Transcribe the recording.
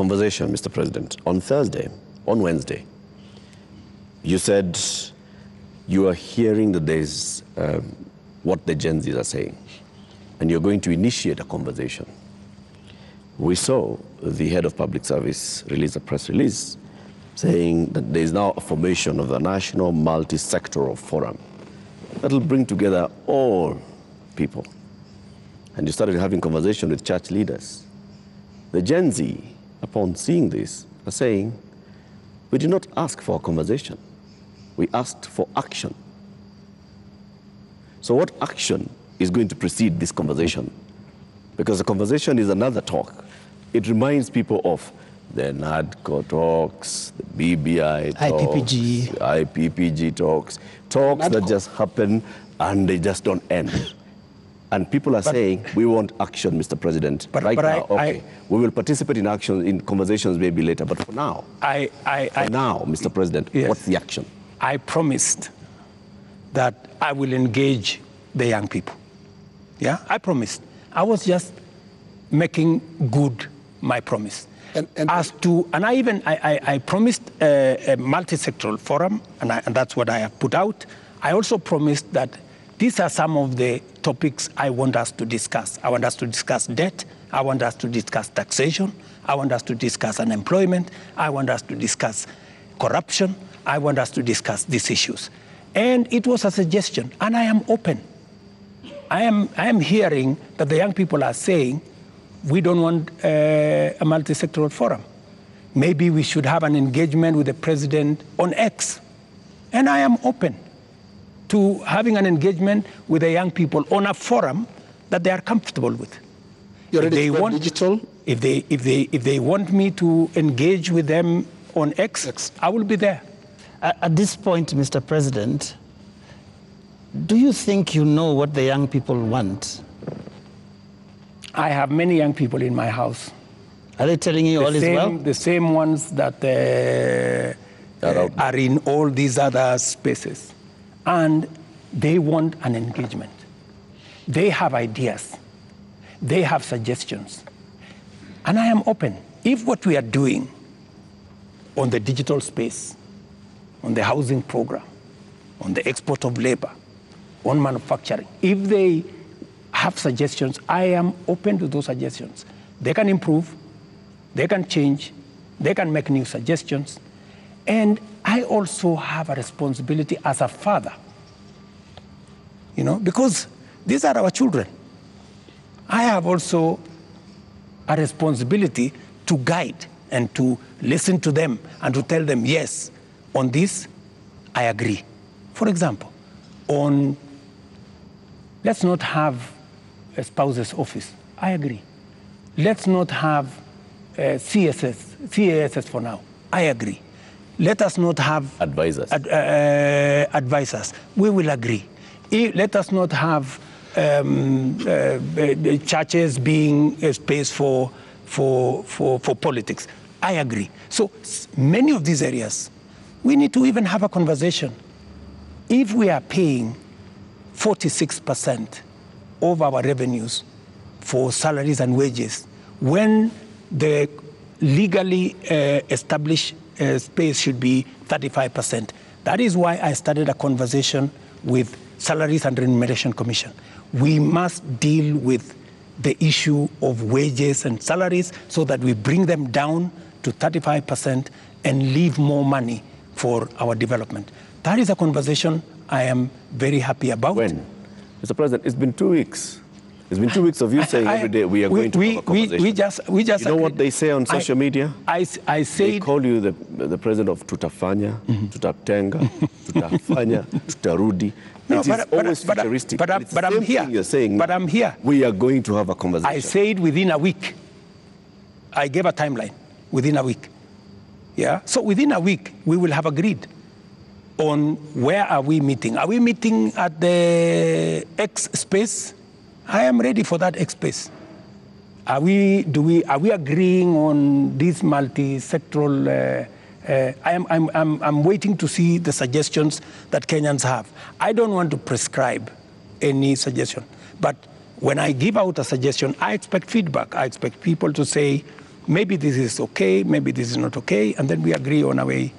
conversation, Mr. President. On Wednesday, you said you are hearing that there's what the Gen Zs are saying, and you're going to initiate a conversation. We saw the head of public service release a press release saying that there is now a formation of the National Multi-Sectoral Forum that will bring together all people. And you started having conversation with church leaders. The Gen Z, upon seeing this, are saying, we did not ask for a conversation. We asked for action. So what action is going to precede this conversation? Because the conversation is another talk. It reminds people of the NADCO talks, the BBI talks, IPPG talks that just happen and they just don't end. And people are saying, we want action, Mr. President. We will participate in action, in conversations maybe later, but for now, Mr. President, yes, what's the action? I promised that I will engage the young people. Yeah, I promised. I was just making good my promise. And I promised a multi-sectoral forum, and that's what I have put out. I also promised that these are some of the topics I want us to discuss. I want us to discuss debt. I want us to discuss taxation. I want us to discuss unemployment. I want us to discuss corruption. I want us to discuss these issues. And it was a suggestion, and I am open. I am hearing that the young people are saying, we don't want a multi-sectoral forum. Maybe we should have an engagement with the president on X. And I am open to having an engagement with the young people on a forum that they are comfortable with. You're ready to go digital? If they want me to engage with them on X, I will be there. At this point, Mr. President, do you think you know what the young people want? I have many young people in my house. Are they telling you all is well? The same ones that are in all these other spaces. And they want an engagement. They have ideas. They have suggestions. And I am open. If what we are doing on the digital space, on the housing program, on the export of labor, on manufacturing, if they have suggestions, I am open to those suggestions. They can improve, they can change, they can make new suggestions. And I also have a responsibility as a father, because these are our children. I have also a responsibility to guide and to listen to them and to tell them, yes, on this, I agree. For example, let's not have a spouse's office. I agree. Let's not have CASS for now. I agree. Let us not have advisors. Advisors. We will agree. Let us not have churches being a space for politics. I agree. So many of these areas, we need to even have a conversation. If we are paying 46% of our revenues for salaries and wages, when the legally established space should be 35%. That is why I started a conversation with Salaries and Remuneration Commission. We must deal with the issue of wages and salaries so that we bring them down to 35% and leave more money for our development. That is a conversation I am very happy about. When? Mr. President, it's been 2 weeks. It's been 2 weeks of you saying every day we are going to have a conversation. We just you know what they say on social media? I say they call you the president of tutafanya, tutatenga, tutafanya, tutarudi. No, it is always futuristic. But I'm here. You're saying, but I'm here. We are going to have a conversation. I said within a week. I gave a timeline. Within a week. Yeah. So within a week, we will have agreed on where are we meeting. Are we meeting at the X space? I am ready for that X space. Are we agreeing on this multi-sectoral? I'm waiting to see the suggestions that Kenyans have. I don't want to prescribe any suggestion, but when I give out a suggestion, I expect feedback. I expect people to say, maybe this is okay, maybe this is not okay, and then we agree on a way